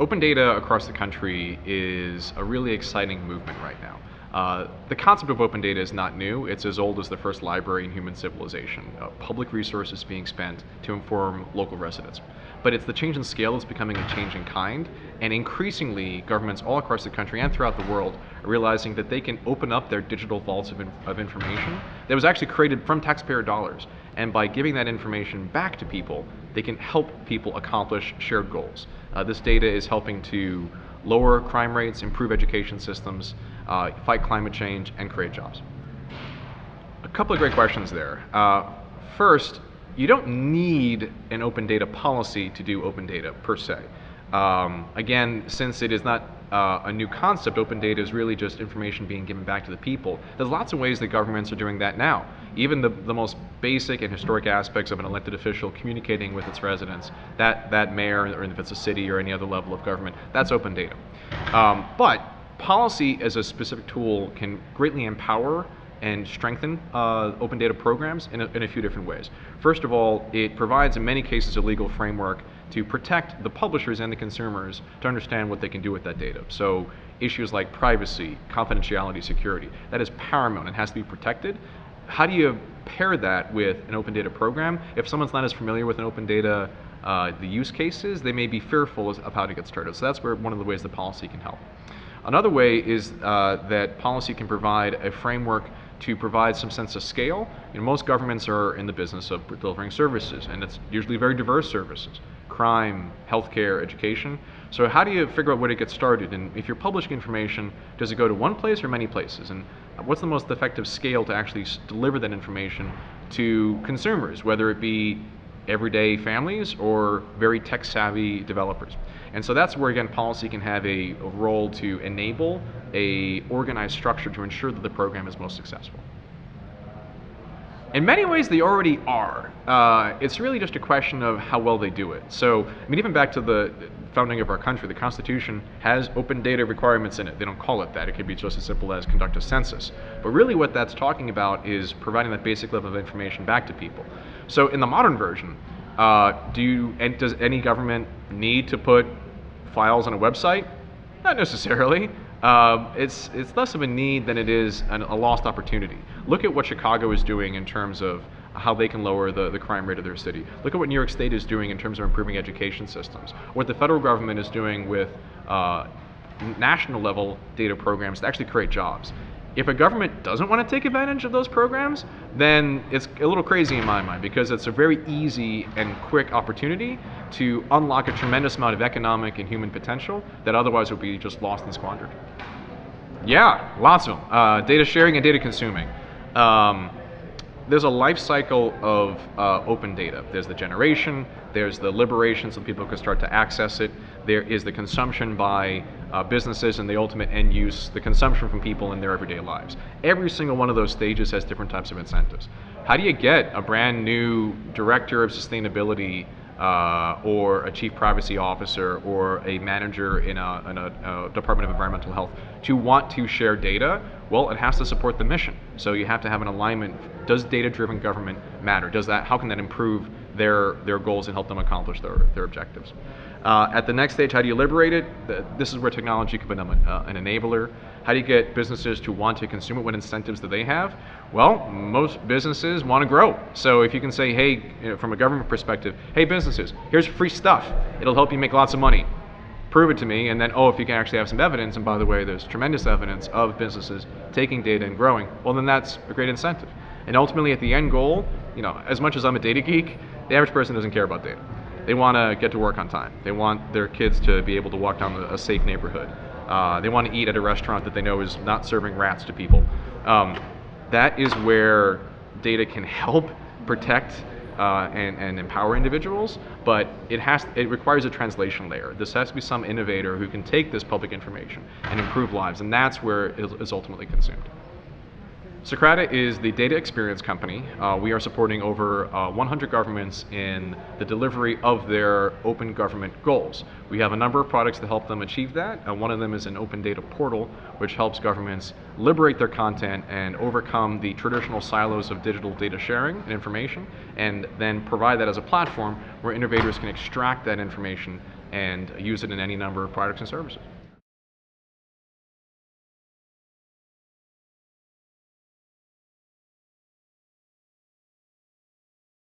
Open data across the country is a really exciting movement right now. The concept of open data is not new. It's as old as the first library in human civilization. Public resources being spent to inform local residents. But it's the change in scale that's becoming a change in kind, and increasingly governments all across the country and throughout the world are realizing that they can open up their digital vaults of information that was actually created from taxpayer dollars. And by giving that information back to people, they can help people accomplish shared goals. This data is helping to lower crime rates, improve education systems, fight climate change, and create jobs. A couple of great questions there. First, you don't need an open data policy to do open data per se. Again, since it is not a new concept, open data is really just information being given back to the people. There's lots of ways that governments are doing that now. Even the most basic and historic aspects of an elected official communicating with its residents, that mayor, or if it's a city or any other level of government, that's open data. But policy as a specific tool can greatly empower and strengthen open data programs in a few different ways. First of all, it provides in many cases a legal framework to protect the publishers and the consumers to understand what they can do with that data. So issues like privacy, confidentiality, security, that is paramount and has to be protected. How do you pair that with an open data program? If someone's not as familiar with an open data, the use cases, they may be fearful of how to get started. So that's where one of the ways that policy can help. Another way is that policy can provide a framework to provide some sense of scale. Most governments are in the business of delivering services, and it's usually very diverse services: crime, healthcare, education. So how do you figure out where to get started? And if you're publishing information, does it go to one place or many places? And what's the most effective scale to actually deliver that information to consumers, whether it be everyday families or very tech-savvy developers? And so that's where, again, policy can have a role to enable a organized structure to ensure that the program is most successful. In many ways, they already are. It's really just a question of how well they do it. So, even back to the founding of our country, the Constitution has open data requirements in it. They don't call it that. It could be just as simple as conduct a census. But really what that's talking about is providing that basic level of information back to people. So in the modern version, does any government need to put files on a website? Not necessarily. It's less of a need than it is a lost opportunity. Look at what Chicago is doing in terms of how they can lower the crime rate of their city. Look at what New York State is doing in terms of improving education systems. What the federal government is doing with national level data programs to actually create jobs. If a government doesn't want to take advantage of those programs, then it's a little crazy in my mind, because it's a very easy and quick opportunity to unlock a tremendous amount of economic and human potential that otherwise would be just lost and squandered. Yeah, lots of them. Data sharing and data consuming. There's a life cycle of open data. There's the generation, there's the liberation so people can start to access it, there is the consumption by businesses, and the ultimate end use, the consumption from people in their everyday lives. Every single one of those stages has different types of incentives. How do you get a brand new director of sustainability or a chief privacy officer or a manager in a Department of Environmental Health to want to share data? Well, it has to support the mission. So you have to have an alignment. Does data-driven government matter? How can that improve their goals and help them accomplish their objectives? At the next stage, how do you liberate it? This is where technology can become an enabler. How do you get businesses to want to consume it? What incentives do they have? Well, most businesses want to grow. So if you can say, hey, from a government perspective, hey businesses, here's free stuff. It'll help you make lots of money. Prove it to me, and then, if you can actually have some evidence, and by the way, there's tremendous evidence of businesses taking data and growing, well then that's a great incentive. And ultimately at the end goal, as much as I'm a data geek, the average person doesn't care about data. They want to get to work on time. They want their kids to be able to walk down a safe neighborhood. They want to eat at a restaurant that they know is not serving rats to people. That is where data can help protect and empower individuals, but it requires a translation layer. This has to be some innovator who can take this public information and improve lives, and that's where it is ultimately consumed. Socrata is the data experience company. We are supporting over 100 governments in the delivery of their open government goals. We have a number of products to help them achieve that. One of them is an open data portal, which helps governments liberate their content and overcome the traditional silos of digital data sharing and information, and then provide that as a platform where innovators can extract that information and use it in any number of products and services.